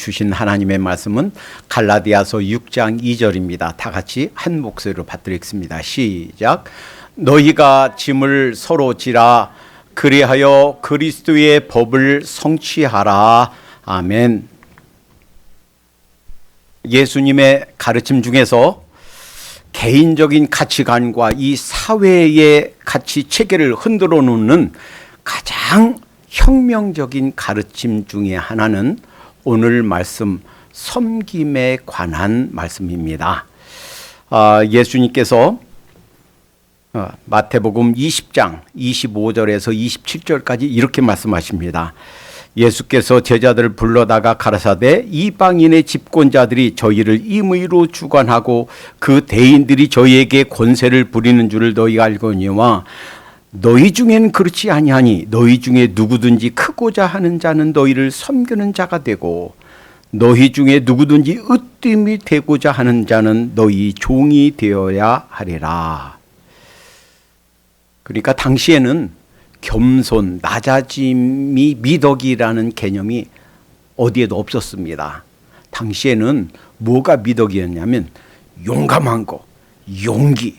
주신 하나님의 말씀은 갈라디아서 6장 2절입니다. 다 같이 한 목소리로 받들겠습니다. 시작. 너희가 짐을 서로 지라 그리하여 그리스도의 법을 성취하라. 아멘. 예수님의 가르침 중에서 개인적인 가치관과 이 사회의 가치 체계를 흔들어 놓는 가장 혁명적인 가르침 중에 하나는 오늘 말씀 섬김에 관한 말씀입니다. 예수님께서 마태복음 20장 25절에서 27절까지 이렇게 말씀하십니다. 예수께서 제자들을 불러다가 가라사대 이방인의 집권자들이 저희를 임의로 주관하고 그 대인들이 저희에게 권세를 부리는 줄을 너희가 알거니와 너희 중에는 그렇지 아니하니 너희 중에 누구든지 크고자 하는 자는 너희를 섬기는 자가 되고 너희 중에 누구든지 으뜸이 되고자 하는 자는 너희 종이 되어야 하리라. 그러니까 당시에는 겸손, 낮아짐이 미덕이라는 개념이 어디에도 없었습니다. 당시에는 뭐가 미덕이었냐면 용감한 거, 용기,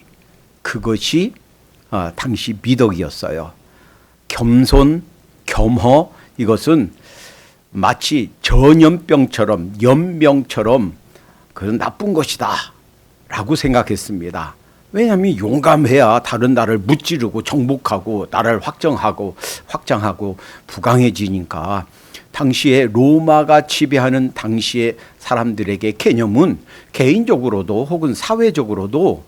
그것이 당시 미덕이었어요. 겸손, 겸허, 이것은 마치 전염병처럼, 연병처럼 그런 나쁜 것이다 라고 생각했습니다. 왜냐하면 용감해야 다른 나라를 무찌르고 정복하고 나라를 확장하고 부강해지니까. 당시에 로마가 지배하는 당시의 사람들에게 개념은 개인적으로도 혹은 사회적으로도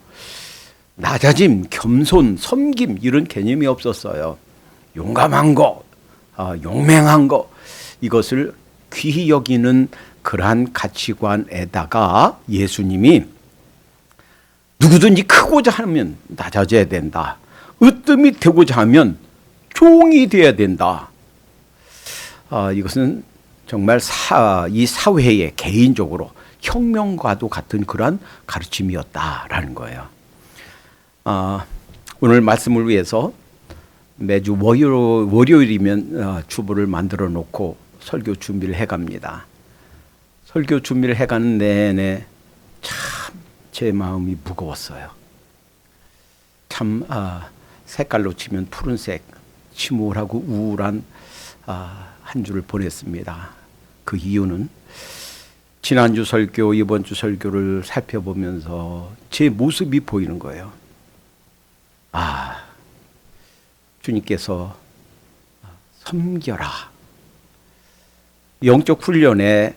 낮아짐, 겸손, 섬김 이런 개념이 없었어요. 용감한 거, 용맹한 거, 이것을 귀히 여기는 그러한 가치관에다가 예수님이 누구든지 크고자 하면 낮아져야 된다. 으뜸이 되고자 하면 종이 되어야 된다. 이것은 정말 이 사회에 개인적으로 혁명과도 같은 그러한 가르침이었다라는 거예요. 오늘 말씀을 위해서 매주 월요일이면 주보를 만들어 놓고 설교 준비를 해갑니다. 설교 준비를 해가는 내내 참 제 마음이 무거웠어요. 참 색깔로 치면 푸른색, 침울하고 우울한 한 주를 보냈습니다. 그 이유는 지난주 설교, 이번 주 설교를 살펴보면서 제 모습이 보이는 거예요. 주님께서 섬겨라. 영적 훈련에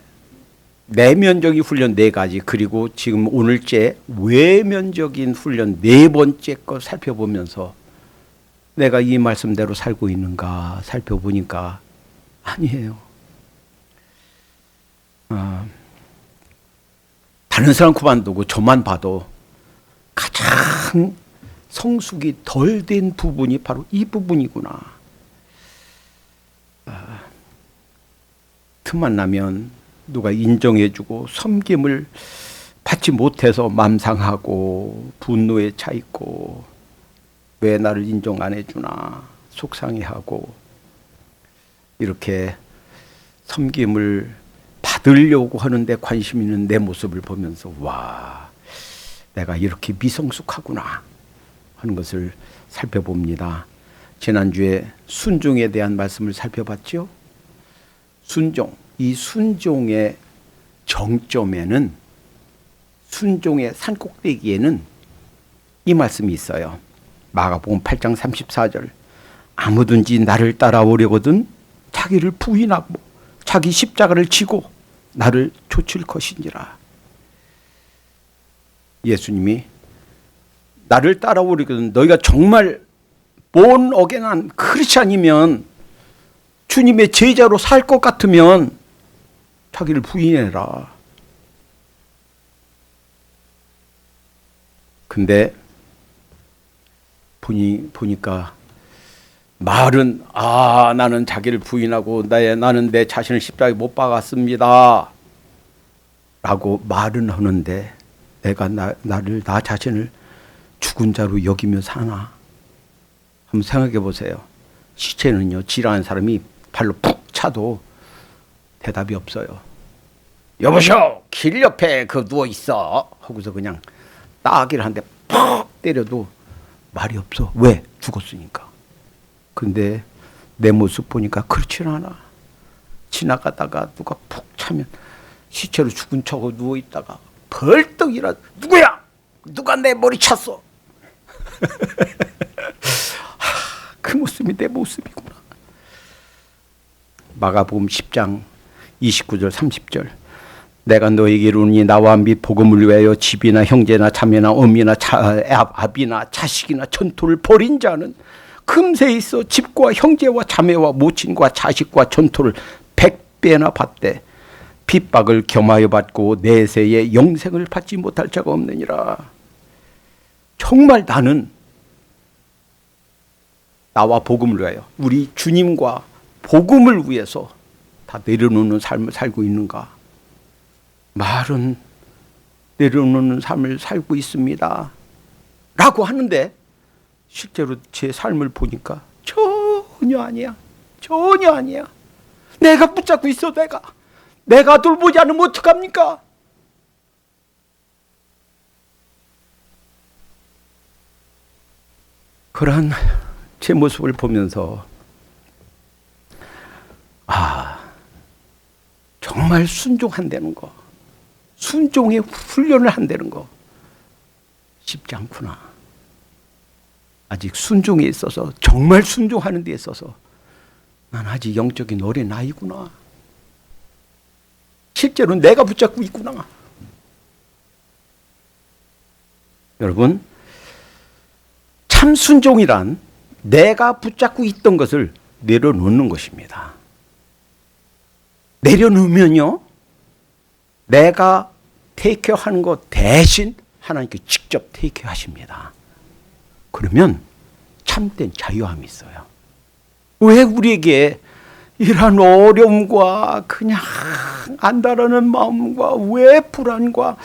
내면적인 훈련 4가지, 그리고 지금 오늘째 외면적인 훈련 4번째 거 살펴보면서 내가 이 말씀대로 살고 있는가 살펴보니까 아니에요. 다른 사람 그만두고 저만 봐도 가장 성숙이 덜 된 부분이 바로 이 부분이구나. 틈만 나면 누가 인정해주고 섬김을 받지 못해서 맘상하고 분노에 차 있고 왜 나를 인정 안 해주나 속상해하고 이렇게 섬김을 받으려고 하는데 관심 있는 내 모습을 보면서 와, 내가 이렇게 미성숙하구나 하는 것을 살펴봅니다. 지난주에 순종에 대한 말씀을 살펴봤죠. 순종, 이 순종의 정점에는, 순종의 산꼭대기에는 이 말씀이 있어요. 마가복음 8장 34절. 아무든지 나를 따라오려거든 자기를 부인하고 자기 십자가를 지고 나를 좇을 것이니라. 예수님이 나를 따라오려거든, 너희가 정말 본 어게난 크리스찬이면, 주님의 제자로 살 것 같으면 자기를 부인해라. 근데 보니까 말은 나는 자기를 부인하고 나는 내 자신을 십자가에 못 박았습니다 라고 말은 하는데 내가 나 자신을 죽은 자로 여기며 사나? 한번 생각해 보세요. 시체는요, 지랄하는 사람이 발로 푹 차도 대답이 없어요. 여보시오, 길 옆에 그 누워 있어 하고서 그냥 따귀를 한 대 팍 때려도 말이 없어. 왜? 죽었으니까. 근데 내 모습 보니까 그렇진 않아. 지나가다가 누가 푹 차면 시체로 죽은 척하고 누워 있다가 벌떡 일어나, 누구야? 누가 내 머리 찼어? 그 모습이 내 모습이구나. 마가복음 10장 29절 30절. 내가 너에게 이르노니 나와 및 복음을 위하여 집이나 형제나 자매나 어미나 아비나 자식이나 전토를 벌인 자는 금세 있어 집과 형제와 자매와 모친과 자식과 전토를 100배나 받되 핍박을 겸하여 받고 내세에 영생을 받지 못할 자가 없느니라. 정말 나는 나와 복음을 위하여, 우리 주님과 복음을 위해서 다 내려놓는 삶을 살고 있는가? 말은 내려놓는 삶을 살고 있습니다 라고 하는데 실제로 제 삶을 보니까 전혀 아니야. 전혀 아니야. 내가 붙잡고 있어. 내가 돌보지 않으면 어떡합니까? 그러한 제 모습을 보면서 정말 순종한다는 거, 순종의 훈련을 한다는 거 쉽지 않구나. 아직 순종에 있어서, 정말 순종하는 데 있어서 난 아직 영적인 어린 아이구나. 실제로 내가 붙잡고 있구나. 여러분, 참 순종이란 내가 붙잡고 있던 것을 내려놓는 것입니다. 내려놓으면요, 내가 테이크하는 것 대신 하나님께 직접 테이크하십니다. 그러면 참된 자유함이 있어요. 왜 우리에게 이러한 어려움과 그냥 안다라는 마음과 왜 불안과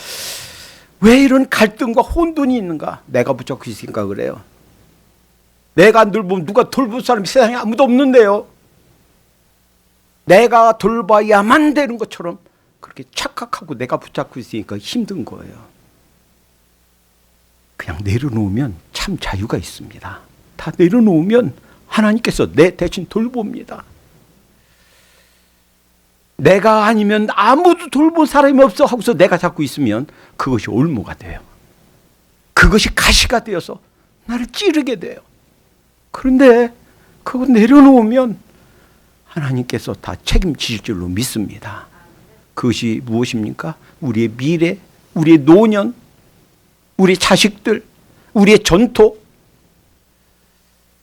왜 이런 갈등과 혼돈이 있는가? 내가 붙잡고 있으니까 그래요. 내가 안 돌보면 누가 돌볼 사람이 세상에 아무도 없는데요. 내가 돌봐야만 되는 것처럼 그렇게 착각하고 내가 붙잡고 있으니까 힘든 거예요. 그냥 내려놓으면 참 자유가 있습니다. 다 내려놓으면 하나님께서 내 대신 돌봅니다. 내가 아니면 아무도 돌볼 사람이 없어 하고서 내가 잡고 있으면 그것이 올무가 돼요. 그것이 가시가 되어서 나를 찌르게 돼요. 그런데 그거 내려놓으면 하나님께서 다 책임지실 줄로 믿습니다. 그것이 무엇입니까? 우리의 미래, 우리의 노년, 우리의 자식들, 우리의 전토,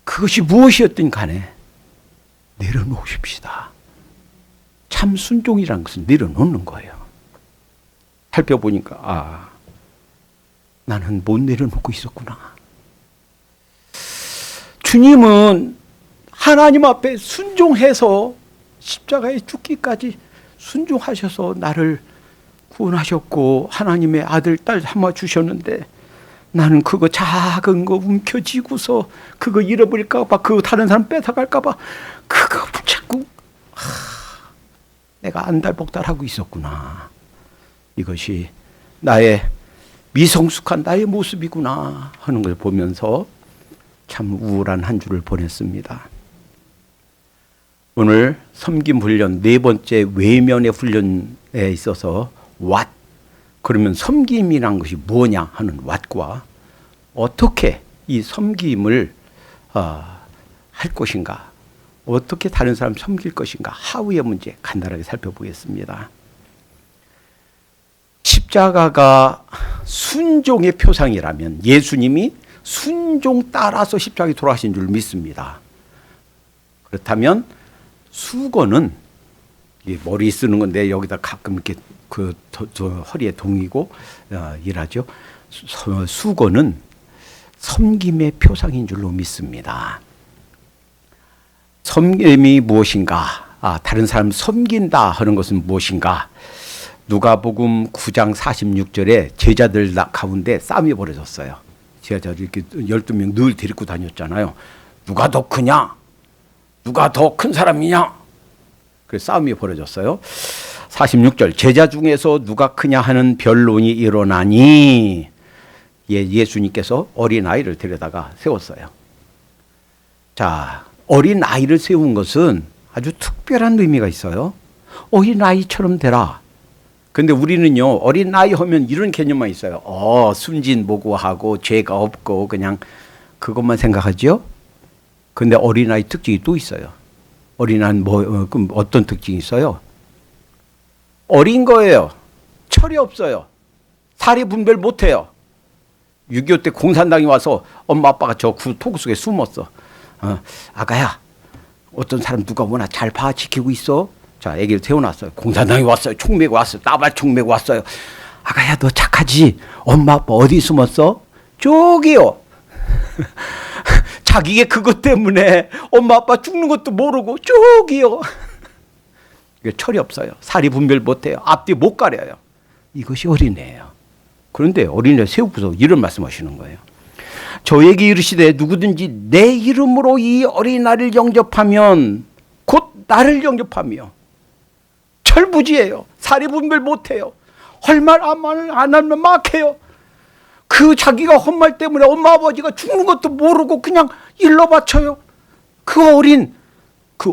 그것이 무엇이었든 간에 내려놓으십시다. 참 순종이라는 것은 내려놓는 거예요. 살펴보니까 나는 못 내려놓고 있었구나. 주님은 하나님 앞에 순종해서 십자가에 죽기까지 순종하셔서 나를 구원하셨고 하나님의 아들, 딸 삼아 주셨는데 나는 그거 작은 거 움켜쥐고서 그거 잃어버릴까 봐, 그거 다른 사람 뺏어갈까 봐 그거 붙잡고 내가 안달복달하고 있었구나. 이것이 나의 미성숙한 나의 모습이구나 하는 걸 보면서 참 우울한 한 주를 보냈습니다. 오늘 섬김 훈련, 네 번째 외면의 훈련에 있어서 what, 그러면 섬김이란 것이 뭐냐 하는 what과 어떻게 이 섬김을 할 것인가, 어떻게 다른 사람 섬길 것인가, how의 문제 간단하게 살펴보겠습니다. 십자가가 순종의 표상이라면 예수님이 순종 따라서 십자가에 돌아가신 줄 믿습니다. 그렇다면 수건은 머리 쓰는 건데 여기다 가끔 이렇게 허리에 동이고 일하죠. 수건은 섬김의 표상인 줄로 믿습니다. 섬김이 무엇인가? 다른 사람 섬긴다 하는 것은 무엇인가? 누가복음 9장 46절에 제자들 가운데 싸움이 벌어졌어요. 제자들 이렇게 12명 늘 데리고 다녔잖아요. 누가 더 크냐? 누가 더 큰 사람이냐? 그래서 싸움이 벌어졌어요. 46절 제자 중에서 누가 크냐 하는 변론이 일어나니 예수님께서 어린아이를 데려다가 세웠어요. 자, 어린아이를 세운 것은 아주 특별한 의미가 있어요. 어린아이처럼 되라. 근데 우리는요, 어린아이 하면 이런 개념만 있어요. 순진무구하고 죄가 없고 그냥 그것만 생각하죠. 근데 어린아이 특징이 또 있어요. 어린아이는 그럼 어떤 특징이 있어요? 어린 거예요. 철이 없어요. 사리 분별 못해요. 6.25 때 공산당이 와서 엄마 아빠가 저 토구 속에 숨었어. 아가야, 어떤 사람 누가 뭐나 잘 봐, 지키고 있어. 자, 애기를 태워놨어요. 공산당이 왔어요. 총 메고 왔어요. 따발총 메고 왔어요. 아가야, 너 착하지? 엄마 아빠 어디 숨었어? 저기요. 자기가 그것 때문에 엄마 아빠 죽는 것도 모르고 저기요. 철이 없어요. 사리 분별 못해요. 앞뒤 못 가려요. 이것이 어린애예요. 그런데 어린애 세우고서 이런 말씀하시는 거예요. 저에게 이르시되 누구든지 내 이름으로 이 어린아이를 영접하면 곧 나를 영접하며, 철부지예요. 사리 분별 못해요. 할 말 안 하면 막해요. 그 자기가 한 말 때문에 엄마 아버지가 죽는 것도 모르고 그냥 일러 바쳐요. 그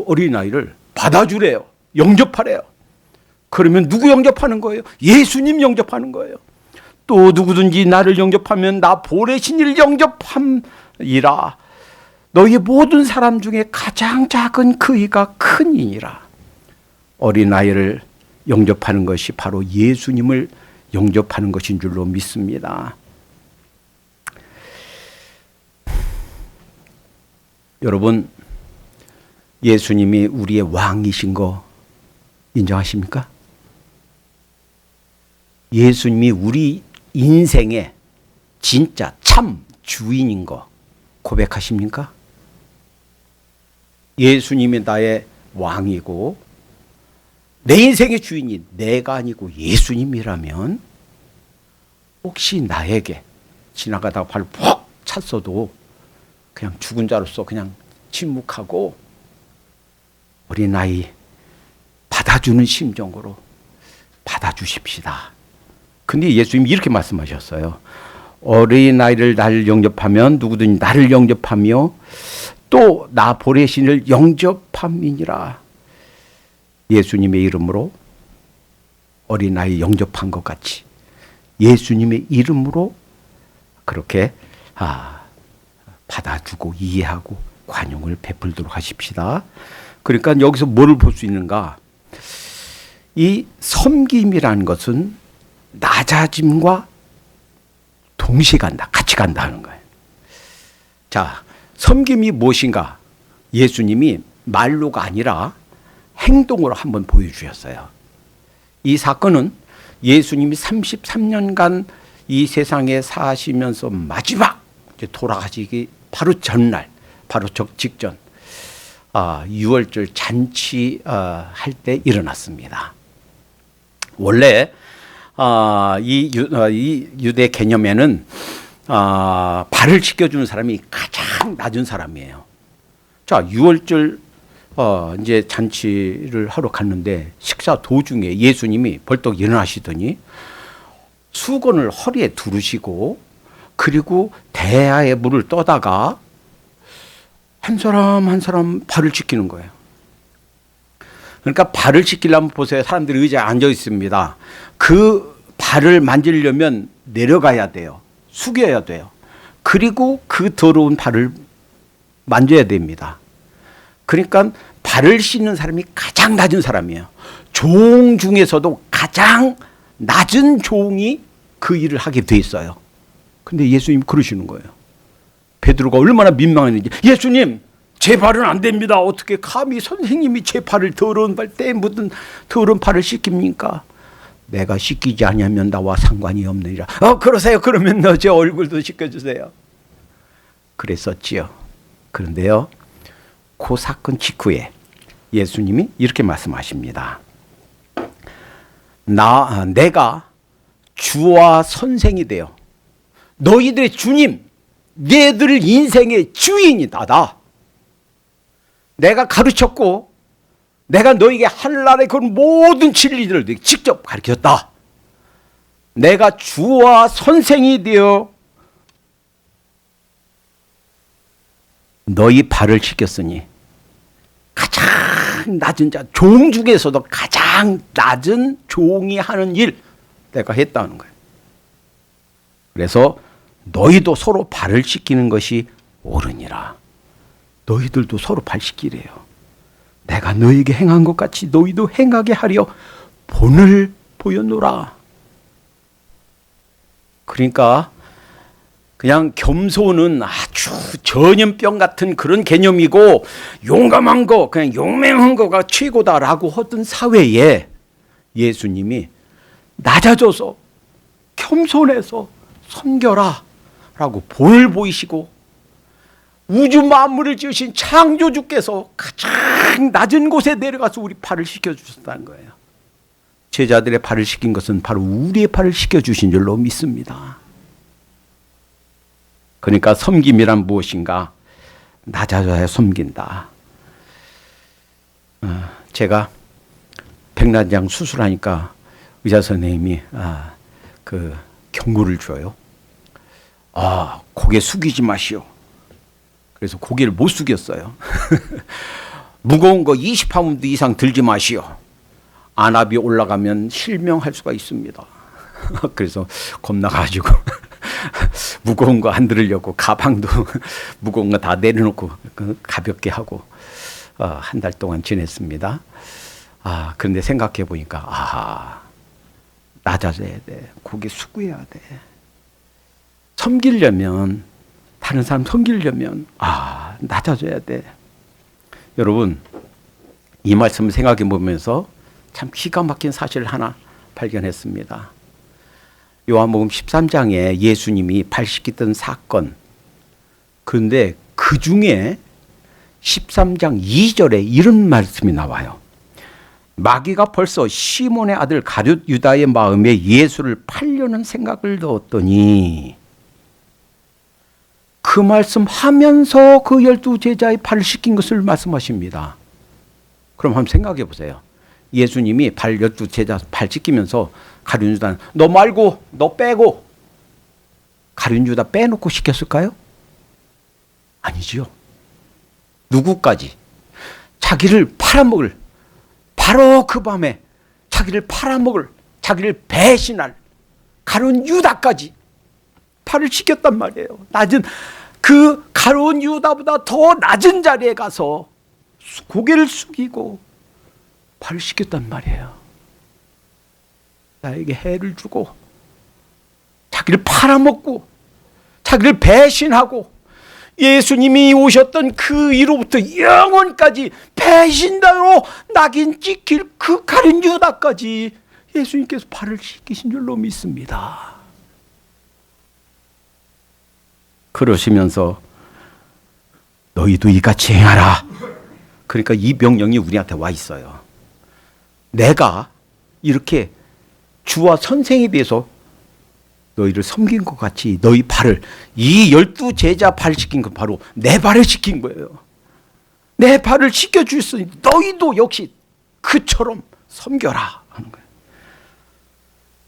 어린아이를 받아주래요. 영접하래요. 그러면 누구 영접하는 거예요? 예수님 영접하는 거예요. 또 누구든지 나를 영접하면 나 보내신 이를 영접함이라. 너희 모든 사람 중에 가장 작은 그이가 큰이니라. 어린아이를 영접하는 것이 바로 예수님을 영접하는 것인 줄로 믿습니다. 여러분, 예수님이 우리의 왕이신 거 인정하십니까? 예수님이 우리 인생의 진짜 참 주인인 거 고백하십니까? 예수님이 나의 왕이고 내 인생의 주인이 내가 아니고 예수님이라면 혹시 나에게 지나가다가 발을 푹 찼어도 그냥 죽은 자로서 그냥 침묵하고 어린아이 받아주는 심정으로 받아주십시다. 근데 예수님이 이렇게 말씀하셨어요. 어린아이를 나를 영접하면 누구든지 나를 영접하며 또 나 보내신 이를 영접함이니라. 예수님의 이름으로 어린아이 영접한 것 같이 예수님의 이름으로 그렇게 받아주고 이해하고 관용을 베풀도록 하십시다. 그러니까 여기서 뭐를 볼 수 있는가? 이 섬김이라는 것은 낮아짐과 동시에 간다, 같이 간다 하는 거예요. 자, 섬김이 무엇인가? 예수님이 말로가 아니라 행동으로 한번 보여주셨어요. 이 사건은 예수님이 33년간 이 세상에 사시면서 마지막 돌아가시기 바로 전날, 바로 직전 6월절 잔치 할 때 일어났습니다. 원래 이 유대 개념에는 발을 씻겨주는 사람이 가장 낮은 사람이에요. 자, 6월절 이제 잔치를 하러 갔는데 식사 도중에 예수님이 벌떡 일어나시더니 수건을 허리에 두르시고 그리고 대야에 물을 떠다가 한 사람 한 사람 발을 씻기는 거예요. 그러니까 발을 씻기려면 보세요. 사람들이 의자에 앉아 있습니다. 그 발을 만지려면 내려가야 돼요. 숙여야 돼요. 그리고 그 더러운 발을 만져야 됩니다. 그러니까 발을 씻는 사람이 가장 낮은 사람이에요. 종 중에서도 가장 낮은 종이 그 일을 하게 돼 있어요. 근데 예수님 그러시는 거예요. 베드로가 얼마나 민망했는지, 예수님 제 발은 안 됩니다. 어떻게 감히 선생님이 제 발을 더러운 발, 때 묻은 더러운 발을 씻깁니까? 내가 씻기지 아니하면 나와 상관이 없느니라. 그러세요. 그러면 제 얼굴도 씻겨주세요. 그랬었지요. 그런데요, 그 사건 직후에 예수님이 이렇게 말씀하십니다. 내가 주와 선생이 되어 너희들의 주님, 너희들 인생의 주인이 나다. 내가 가르쳤고 내가 너에게 하늘나라의 그 모든 진리들을 너에게 직접 가르쳤다. 내가 주와 선생이 되어 너희 발을 씻겼으니 가장 낮은 자, 종 중에서도 가장 낮은 종이 하는 일 내가 했다는 거예요. 그래서 너희도 서로 발을 씻기는 것이 옳으니라. 너희들도 서로 발 씻기래요. 내가 너희에게 행한 것 같이 너희도 행하게 하려 본을 보였노라. 그러니까 그냥 겸손은 아주 전염병 같은 그런 개념이고 용감한 거, 그냥 용맹한 거가 최고다라고 하던 사회에 예수님이 낮아져서 겸손해서 섬겨라 라고 본을 보이시고 우주 만물을 지으신 창조주께서 가장 낮은 곳에 내려가서 우리 발을 씻겨주셨다는 거예요. 제자들의 발을 씻긴 것은 바로 우리의 발을 씻겨주신 줄로 믿습니다. 그러니까 섬김이란 무엇인가? 낮아져야 섬긴다. 제가 백내장 수술하니까 의사 선생님이 그 경고를 줘요. 고개 숙이지 마시오. 그래서 고개를 못 숙였어요. 무거운 거 20파운드 이상 들지 마시오. 안압이 올라가면 실명할 수가 있습니다. 그래서 겁나가지고 무거운 거 안 들으려고 가방도 무거운 거 다 내려놓고 가볍게 하고 한 달 동안 지냈습니다. 그런데 생각해 보니까 낮아져야 돼. 고개 숙여야 돼. 섬기려면, 다른 사람 섬기려면 낮아져야 돼. 여러분, 이 말씀을 생각해 보면서 참 기가 막힌 사실을 하나 발견했습니다. 요한복음 13장에 예수님이 발 씻기던 사건, 그런데 그 중에 13장 2절에 이런 말씀이 나와요. 마귀가 벌써 시몬의 아들 가룟 유다의 마음에 예수를 팔려는 생각을 넣었더니, 그 말씀하면서 그 12제자의 발을 씻긴 것을 말씀하십니다. 그럼 한번 생각해 보세요. 예수님이 12제자 발 씻기면서 가룟 유다는 너 말고 너 빼고, 가룟 유다 빼놓고 시켰을까요? 아니지요. 누구까지? 자기를 팔아먹을, 바로 그 밤에 자기를 팔아먹을, 자기를 배신할 가룟 유다까지 발을 씻겼단 말이에요. 낮은, 그 가룟 유다보다 더 낮은 자리에 가서 고개를 숙이고 발을 씻겼단 말이에요. 나에게 해를 주고 자기를 팔아먹고 자기를 배신하고 예수님이 오셨던 그 이로부터 영원까지 배신자로 낙인 찍힐 그 가룟 유다까지 예수님께서 발을 씻기신 줄로 믿습니다. 그러시면서 너희도 이같이 행하라. 그러니까 이 명령이 우리한테 와 있어요. 내가 이렇게 주와 선생에 대해서 너희를 섬긴 것 같이 너희 발을, 이 12제자 발 씻긴 건 바로 내 발을 씻긴 거예요. 내 발을 씻겨주셨으니 너희도 역시 그처럼 섬겨라 하는 거예요.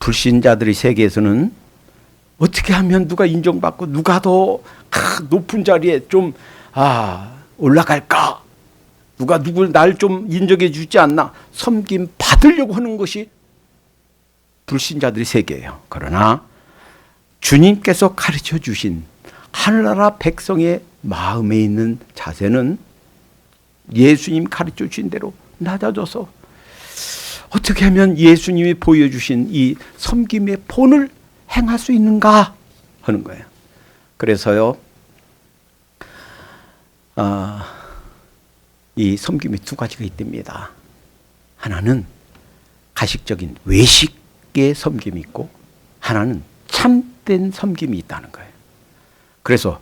불신자들의 세계에서는 어떻게 하면 누가 인정받고 누가 더 높은 자리에 좀 올라갈까, 누가 누굴 날 좀 인정해 주지 않나, 섬김 받으려고 하는 것이 불신자들의 세계예요. 그러나 주님께서 가르쳐 주신 하늘나라 백성의 마음에 있는 자세는 예수님 가르쳐 주신 대로 낮아져서 어떻게 하면 예수님이 보여주신 이 섬김의 본을 행할 수 있는가 하는 거예요. 그래서요, 이 섬김이 두 가지가 있답니다. 하나는 가식적인 외식의 섬김이 있고, 하나는 참된 섬김이 있다는 거예요. 그래서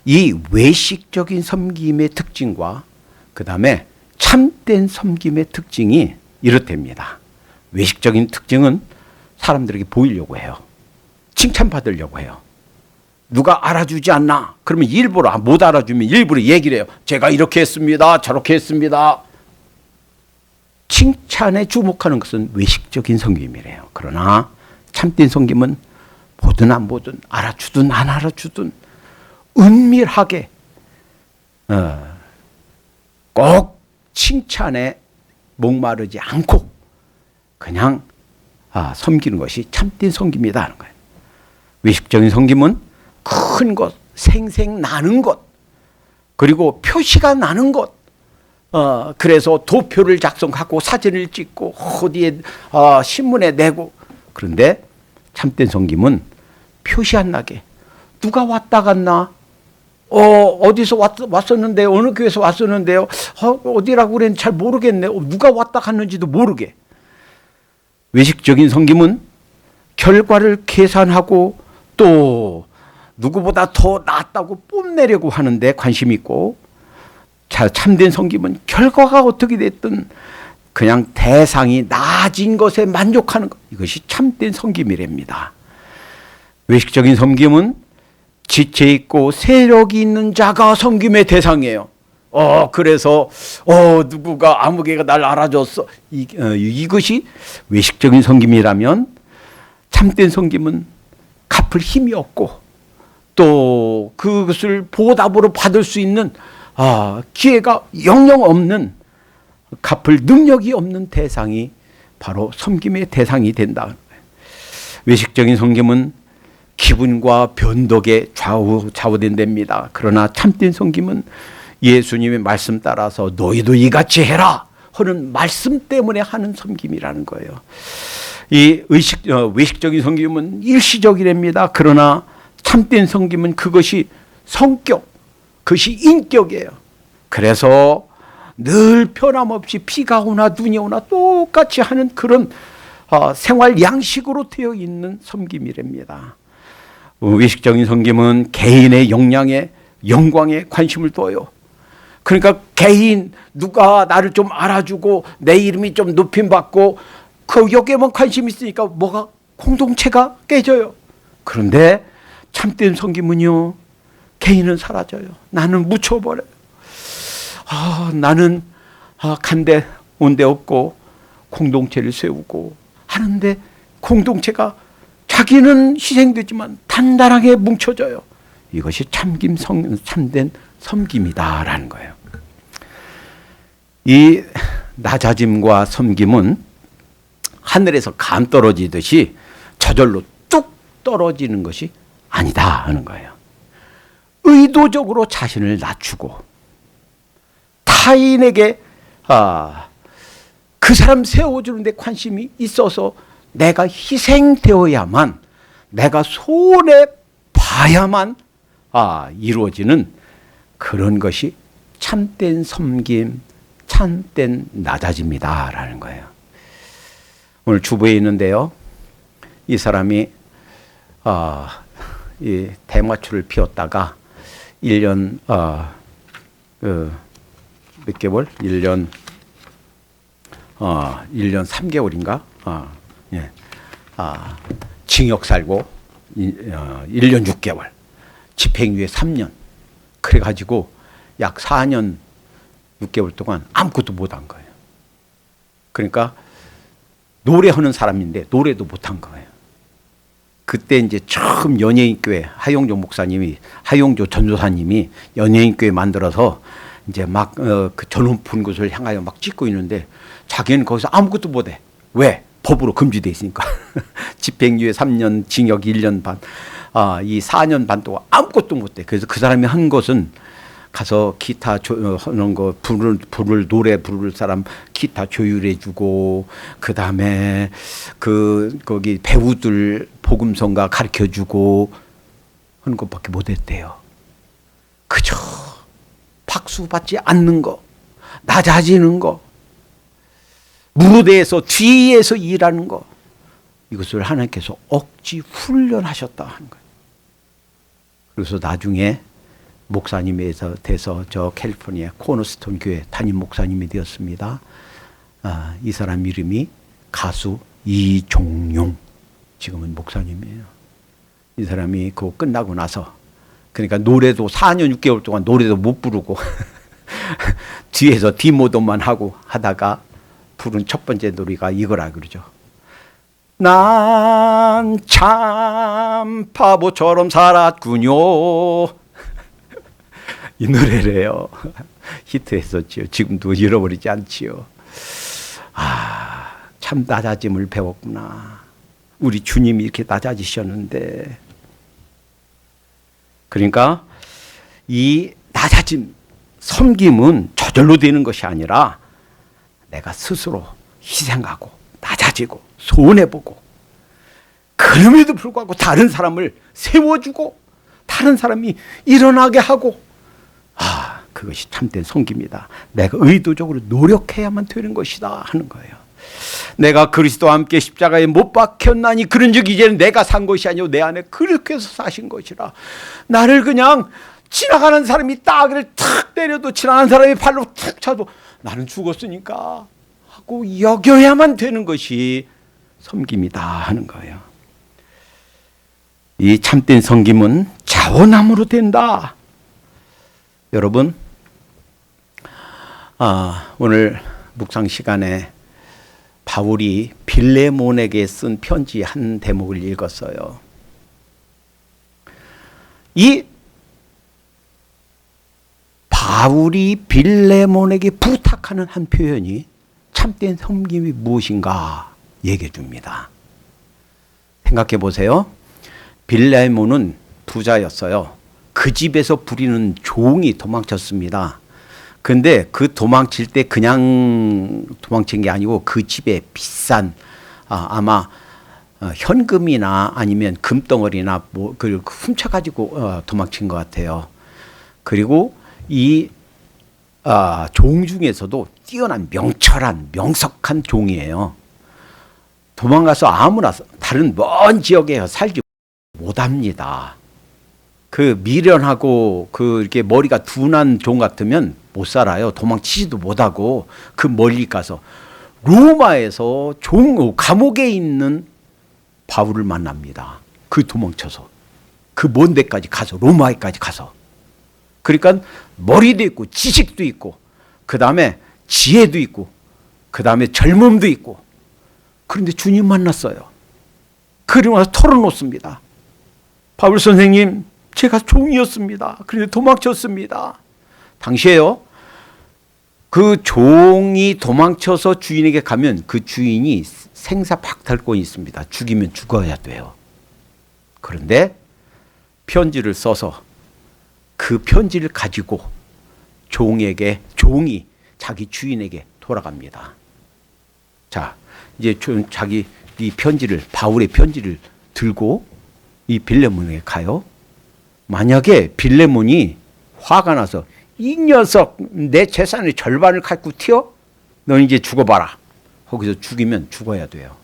이 외식적인 섬김의 특징과 그 다음에 참된 섬김의 특징이 이렇답니다. 외식적인 특징은 사람들에게 보이려고 해요. 칭찬받으려고 해요. 누가 알아주지 않나? 그러면 일부러, 못 알아주면 일부러 얘기를 해요. 제가 이렇게 했습니다. 저렇게 했습니다. 칭찬에 주목하는 것은 외식적인 섬김이래요. 그러나 참된 섬김은 보든 안 보든 알아주든 안 알아주든 은밀하게 꼭 칭찬에 목마르지 않고 그냥 섬기는 것이 참된 섬김이다 하는 거예요. 외식적인 섬김은 큰 것, 생생 나는 것, 그리고 표시가 나는 것, 그래서 도표를 작성하고 사진을 찍고 어디에 신문에 내고. 그런데 참된 섬김은 표시 안 나게 누가 왔다 갔나, 어디서 왔었는데 어느 교회에서 왔었는데요, 어디라고 그랬는지 잘 모르겠네, 누가 왔다 갔는지도 모르게. 외식적인 섬김은 결과를 계산하고 또 누구보다 더 낫다고 뽐내려고 하는데 관심이 있고, 참된 섬김은 결과가 어떻게 됐든 그냥 대상이 낮은 것에 만족하는 것, 이것이 참된 섬김이랍니다. 외식적인 섬김은 지체 있고 세력이 있는 자가 섬김의 대상이에요. 그래서 누구가 아무개가 날 알아줬어, 이것이 외식적인 섬김이라면, 참된 섬김은 갚을 힘이 없고 또 그것을 보답으로 받을 수 있는 기회가 영영 없는, 갚을 능력이 없는 대상이 바로 섬김의 대상이 된다. 외식적인 섬김은 기분과 변덕에 좌우된답니다. 그러나 참된 섬김은 예수님의 말씀 따라서 너희도 이같이 해라 하는 말씀 때문에 하는 섬김이라는 거예요. 이 외식적인 섬김은 일시적이랍니다. 그러나 참된 섬김은 그것이 성격, 그것이 인격이에요. 그래서 늘 변함없이 비가 오나 눈이 오나 똑같이 하는 그런 생활 양식으로 되어 있는 섬김이랍니다. 외식적인 섬김은 개인의 역량에, 영광에 관심을 둬요. 그러니까 개인, 누가 나를 좀 알아주고 내 이름이 좀 높임받고 여기에만 관심이 있으니까 뭐가, 공동체가 깨져요. 그런데 참된 섬김은요, 개인은 사라져요. 나는 묻혀버려요. 나는 간데 온데 없고 공동체를 세우고 하는데 공동체가 자기는 희생되지만 단단하게 뭉쳐져요. 이것이 참된 섬김이다라는 거예요. 이 낮아짐과 섬김은 하늘에서 감 떨어지듯이 저절로 뚝 떨어지는 것이 아니다 하는 거예요. 의도적으로 자신을 낮추고 타인에게 그 사람 세워주는 데 관심이 있어서 내가 희생되어야만, 내가 손해 봐야만 이루어지는 그런 것이 참된 섬김, 참된 낮아짐이다라는 거예요. 오늘 주부에 있는데요, 이 사람이 이 대마초를 피웠다가 1년 몇 개월? 1년 3개월인가? 징역 살고 1년 6개월, 집행유예 3년. 그래가지고 약 4년 6개월 동안 아무것도 못한 거예요. 그러니까 노래하는 사람인데 노래도 못한 거예요. 그때 이제 처음 연예인교회 하용조 목사님이, 하용조 전도사님이 연예인교회 만들어서 이제 막 그 전 높은 곳을 향하여 막 찍고 있는데 자기는 거기서 아무것도 못해. 왜? 법으로 금지되어 있으니까. 집행유예 3년, 징역 1년 반, 이 4년 반 동안 아무것도 못해. 그래서 그 사람이 한 것은 가서 기타 하는 거, 노래 부를 사람 기타 조율해주고, 그 다음에 거기 배우들 복음성가 가르쳐주고 하는 것밖에 못했대요. 그저 박수 받지 않는 거, 낮아지는 거, 무대에서 뒤에서 일하는 거, 이것을 하나님께서 억지 훈련하셨다 하는 거예요. 그래서 나중에 목사님에 돼서 저 캘리포니아 코너스톤 교회 담임 목사님이 되었습니다. 이 사람 이름이 가수 이종용, 지금은 목사님이에요. 이 사람이 그거 끝나고 나서, 그러니까 노래도 4년 6개월 동안 노래도 못 부르고 뒤에서 디모도만 하고 하다가 부른 첫 번째 노래가 이거라 그러죠. 난 참 바보처럼 살았군요. 이 노래래요. 히트했었지요. 지금도 잃어버리지 않지요. 참 낮아짐을 배웠구나. 우리 주님이 이렇게 낮아지셨는데. 그러니까 이 낮아짐, 섬김은 저절로 되는 것이 아니라 내가 스스로 희생하고 낮아지고 손해보고, 그럼에도 불구하고 다른 사람을 세워주고 다른 사람이 일어나게 하고, 그것이 참된 섬김이다. 내가 의도적으로 노력해야만 되는 것이다 하는 거예요. 내가 그리스도와 함께 십자가에 못 박혔나니 그런즉 이제는 내가 산 것이 아니오 내 안에 그리스도께서 사신 것이라. 나를 그냥 지나가는 사람이 따귀를 탁 때려도, 지나가는 사람이 발로 탁 차도 나는 죽었으니까 하고 여겨야만 되는 것이 섬김이다 하는 거예요. 이 참된 섬김은 자원함으로 된다. 여러분, 오늘 묵상 시간에 바울이 빌레몬에게 쓴 편지 한 대목을 읽었어요. 이 바울이 빌레몬에게 부탁하는 한 표현이 참된 섬김이 무엇인가 얘기해 줍니다. 생각해 보세요. 빌레몬은 부자였어요. 그 집에서 부리는 종이 도망쳤습니다. 근데 그 도망칠 때 그냥 도망친 게 아니고 그 집에 비싼 아마 현금이나 아니면 금덩어리나 뭐 그걸 훔쳐가지고 도망친 것 같아요. 그리고 이 종 중에서도 뛰어난 명철한 명석한 종이에요. 도망가서 아무나 다른 먼 지역에 살지 못합니다. 그 미련하고 그 이렇게 머리가 둔한 종 같으면 못 살아요. 도망치지도 못하고 그 멀리 가서 로마에서 감옥에 있는 바울을 만납니다. 그 도망쳐서 그 먼 데까지 가서, 로마에까지 가서. 그러니까 머리도 있고 지식도 있고 그 다음에 지혜도 있고 그 다음에 젊음도 있고. 그런데 주님 만났어요. 그리고 나서 털어놓습니다. 바울 선생님, 제가 종이었습니다. 그런데 도망쳤습니다. 당시에요, 그 종이 도망쳐서 주인에게 가면 그 주인이 생사박탈권이 있습니다. 죽이면 죽어야 돼요. 그런데 편지를 써서 그 편지를 가지고 종이 자기 주인에게 돌아갑니다. 자, 이제 자기 이 편지를, 바울의 편지를 들고 이 빌레몬에게 가요. 만약에 빌레몬이 화가 나서 이 녀석 내 재산의 절반을 갖고 튀어? 넌 이제 죽어봐라. 거기서 죽이면 죽어야 돼요.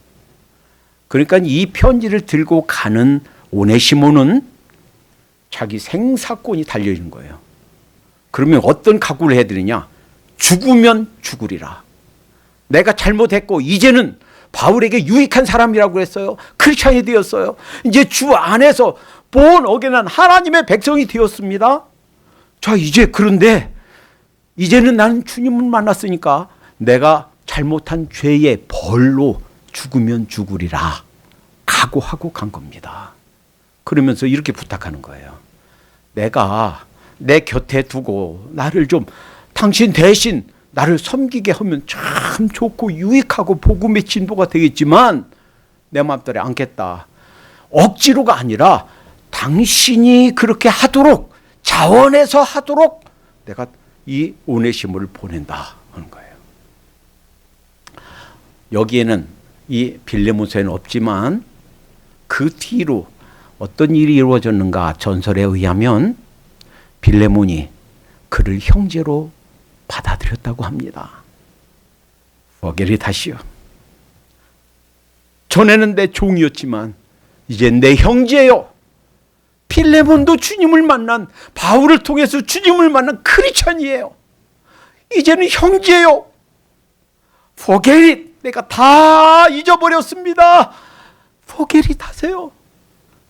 그러니까 이 편지를 들고 가는 오네시모는 자기 생사권이 달려있는 거예요. 그러면 어떤 각오를 해야 되느냐? 죽으면 죽으리라. 내가 잘못했고 이제는 바울에게 유익한 사람이라고 했어요. 크리스찬이 되었어요. 이제 주 안에서 본 어게난 하나님의 백성이 되었습니다. 자, 이제 그런데 이제는 나는 주님을 만났으니까 내가 잘못한 죄의 벌로 죽으면 죽으리라 각오하고 간 겁니다. 그러면서 이렇게 부탁하는 거예요. 내가 내 곁에 두고 나를 좀 당신 대신 나를 섬기게 하면 참 좋고 유익하고 복음의 진보가 되겠지만 내 마음대로 않겠다. 억지로가 아니라 당신이 그렇게 하도록, 자원해서 하도록 내가 이 오네시모를 보낸다 하는 거예요. 여기에는 이 빌레몬서에는 없지만 그 뒤로 어떤 일이 이루어졌는가 전설에 의하면 빌레몬이 그를 형제로 받아들였다고 합니다. 포게리 다시요. 전에는 내 종이었지만 이젠 내 형제요. 빌레몬도 주님을 만난, 바울을 통해서 주님을 만난 크리스찬이에요. 이제는 형제요. 포게리, 내가 다 잊어버렸습니다. 포게리 하세요.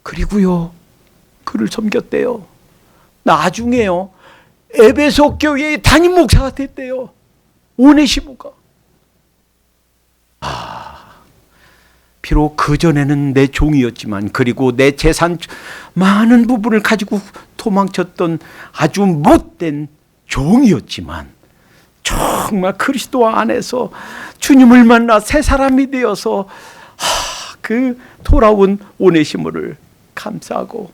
그리고요, 그를 섬겼대요. 나중에요, 에베소 교회의 담임 목사가 됐대요. 오네시모가. 비록 그전에는 내 종이었지만, 그리고 내 재산 많은 부분을 가지고 도망쳤던 아주 못된 종이었지만, 정말 그리스도 안에서 주님을 만나 새 사람이 되어서 그 돌아온 오네시모를 감싸고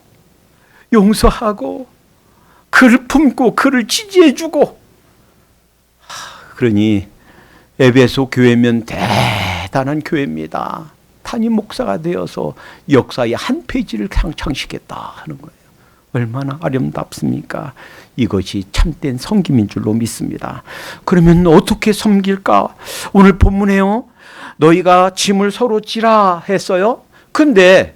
용서하고 그를 품고 그를 지지해주고, 그러니 에베소 교회면 대단한 교회입니다. 담임 목사가 되어서 역사의 한 페이지를 창시했다 하는 거예요. 얼마나 아름답습니까? 이것이 참된 섬김인 줄로 믿습니다. 그러면 어떻게 섬길까? 오늘 본문에요, 너희가 짐을 서로 지라 했어요. 근데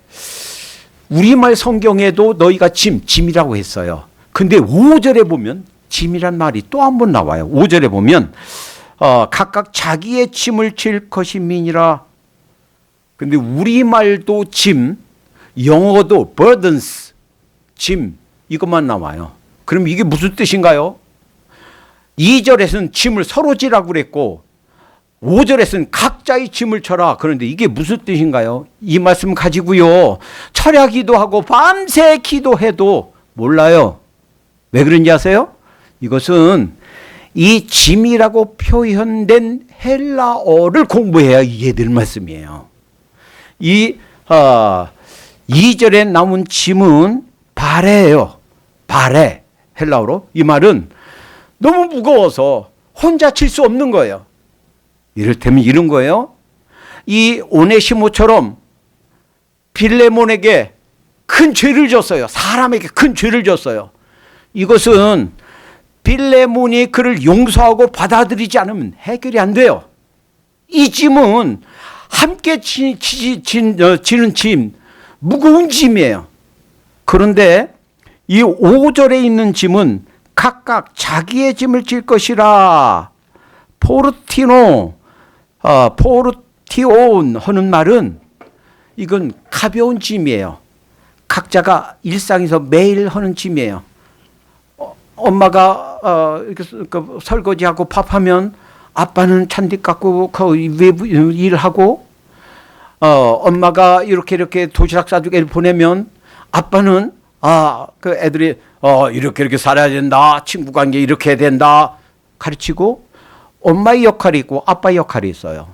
우리말 성경에도 너희가 짐이라고 했어요. 근데 5절에 보면 짐이란 말이 또 한 번 나와요. 5절에 보면 각각 자기의 짐을 질 것임이니라. 근데 우리말도 짐, 영어도 burdens, 짐, 이것만 나와요. 그럼 이게 무슨 뜻인가요? 2절에서는 짐을 서로 지라고 그랬고 5절에서는 각자의 짐을 져라. 그런데 이게 무슨 뜻인가요? 이 말씀 가지고요, 철야 기도하고 밤새 기도해도 몰라요. 왜 그런지 아세요? 이것은 이 짐이라고 표현된 헬라어를 공부해야 이해될 말씀이에요. 이 2절에 나온 짐은 바레예요. 바레, 헬라어로. 이 말은 너무 무거워서 혼자 칠 수 없는 거예요. 이를테면 이런 거예요. 이 오네시모처럼 빌레몬에게 큰 죄를 졌어요. 사람에게 큰 죄를 졌어요. 이것은 빌레몬이 그를 용서하고 받아들이지 않으면 해결이 안 돼요. 이 짐은 함께 지는 짐, 무거운 짐이에요. 그런데 이 5절에 있는 짐은 각각 자기의 짐을 질 것이라. 포르티온 하는 말은 이건 가벼운 짐이에요. 각자가 일상에서 매일 하는 짐이에요. 엄마가 이렇게 설거지하고 밥하면 아빠는 잔디 깎고 외부 일하고, 엄마가 이렇게 도시락 싸주고 애를 보내면 아빠는 그 애들이 이렇게 살아야 된다, 친구 관계 이렇게 해야 된다 가르치고, 엄마의 역할이 있고 아빠의 역할이 있어요.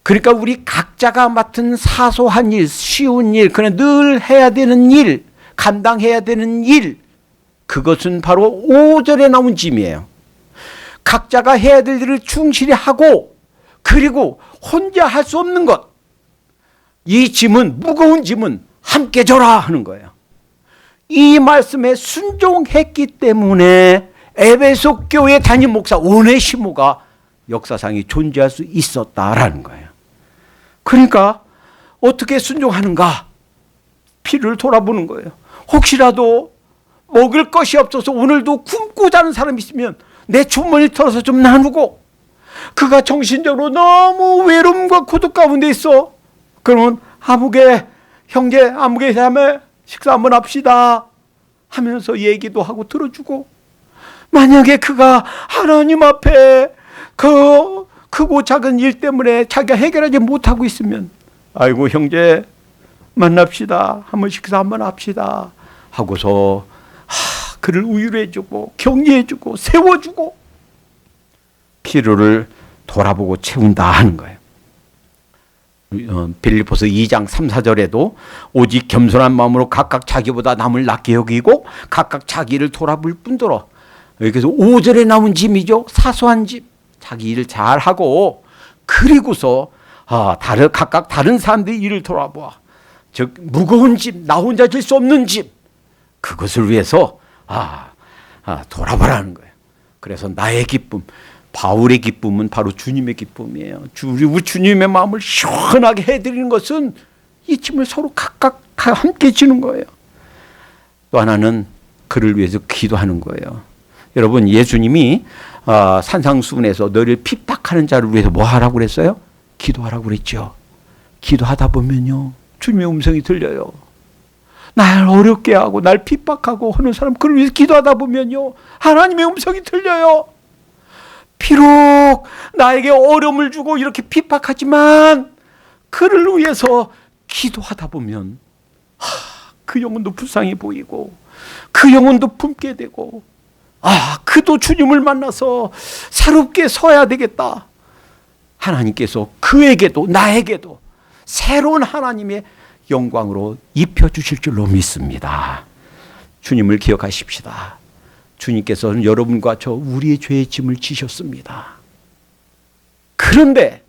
그러니까 우리 각자가 맡은 사소한 일, 쉬운 일, 그냥 늘 해야 되는 일, 감당해야 되는 일, 그것은 바로 5절에 나온 짐이에요. 각자가 해야 될 일을 충실히 하고, 그리고 혼자 할 수 없는 것, 이 짐은, 무거운 짐은 함께 져라 하는 거예요. 이 말씀에 순종했기 때문에 에베소 교회 담임 목사 오네시모가 역사상에 존재할 수 있었다라는 거예요. 그러니까 어떻게 순종하는가? 피를 돌아보는 거예요. 혹시라도 먹을 것이 없어서 오늘도 굶고 자는 사람이 있으면 내 주머니 털어서 좀 나누고, 그가 정신적으로 너무 외로움과 고독 가운데 있어. 그러면 형제 아무개 다음에 식사 한번 합시다 하면서 얘기도 하고 들어주고, 만약에 그가 하나님 앞에 그 크고 작은 일 때문에 자기가 해결하지 못하고 있으면, 아이고 형제 만납시다, 한번 식사 한번 합시다 하고서 그를 우유해주고 격려해주고 세워주고 필요를 돌아보고 채운다 하는 거예요. 빌립보서 2장 3, 4절에도 오직 겸손한 마음으로 각각 자기보다 남을 낮게 여기고 각각 자기를 돌아볼 뿐더러, 그래서 5절에 나온 짐이죠. 사소한 짐, 자기 일을 잘하고, 그리고서 각각 다른 사람들의 일을 돌아보아. 즉 무거운 짐, 나 혼자 질 수 없는 짐, 그것을 위해서 돌아보라는 거예요. 그래서 나의 기쁨, 바울의 기쁨은 바로 주님의 기쁨이에요. 우리 주님의 마음을 시원하게 해드리는 것은 이 짐을 서로 각각 함께 지는 거예요. 또 하나는 그를 위해서 기도하는 거예요. 여러분, 예수님이 산상수훈에서 너를 핍박하는 자를 위해서 뭐 하라고 그랬어요? 기도하라고 그랬죠. 기도하다 보면요, 주님의 음성이 들려요. 날 어렵게 하고 날 핍박하고 하는 사람, 그를 위해서 기도하다 보면요, 하나님의 음성이 들려요. 비록 나에게 어려움을 주고 이렇게 핍박하지만 그를 위해서 기도하다 보면 그 영혼도 불쌍해 보이고 그 영혼도 품게 되고 그도 주님을 만나서 새롭게 서야 되겠다. 하나님께서 그에게도 나에게도 새로운 하나님의 영광으로 입혀주실 줄로 믿습니다. 주님을 기억하십시다. 주님께서는 여러분과 저 우리의 죄의 짐을 지셨습니다. 그런데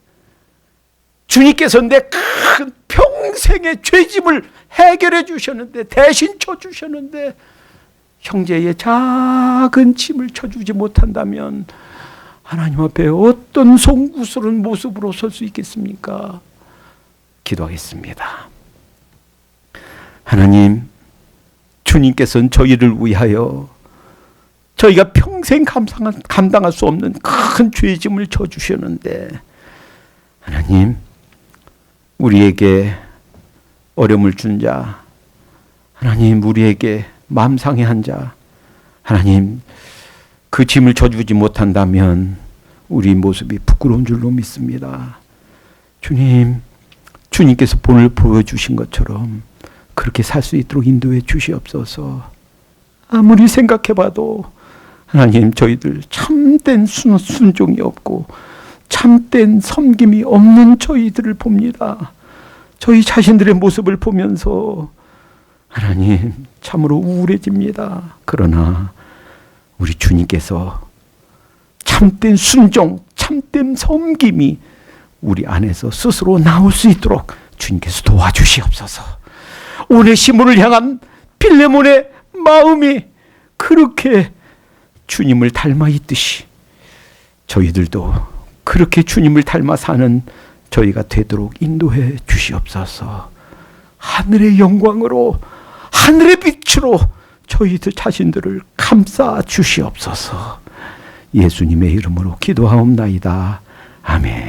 주님께서는 내 큰 평생의 죄짐을 해결해 주셨는데, 대신 쳐주셨는데 형제의 작은 짐을 쳐주지 못한다면 하나님 앞에 어떤 송구스러운 모습으로 설 수 있겠습니까? 기도하겠습니다. 하나님, 주님께서는 저희를 위하여 저희가 평생 감당할 수 없는 큰 죄의 짐을 져주셨는데, 하나님, 우리에게 어려움을 준 자, 하나님, 우리에게 마음 상해한 자, 하나님, 그 짐을 져주지 못한다면 우리 모습이 부끄러운 줄로 믿습니다. 주님, 주님께서 본을 보여주신 것처럼 그렇게 살 수 있도록 인도해 주시옵소서. 아무리 생각해봐도 하나님, 저희들 참된 순종이 없고 참된 섬김이 없는 저희들을 봅니다. 저희 자신들의 모습을 보면서 하나님, 참으로 우울해집니다. 그러나 우리 주님께서 참된 순종, 참된 섬김이 우리 안에서 스스로 나올 수 있도록 주님께서 도와주시옵소서. 오네시모를 향한 필레몬의 마음이 그렇게 주님을 닮아 있듯이 저희들도 그렇게 주님을 닮아 사는 저희가 되도록 인도해 주시옵소서. 하늘의 영광으로, 하늘의 빛으로 저희들 자신들을 감싸 주시옵소서. 예수님의 이름으로 기도하옵나이다. 아멘.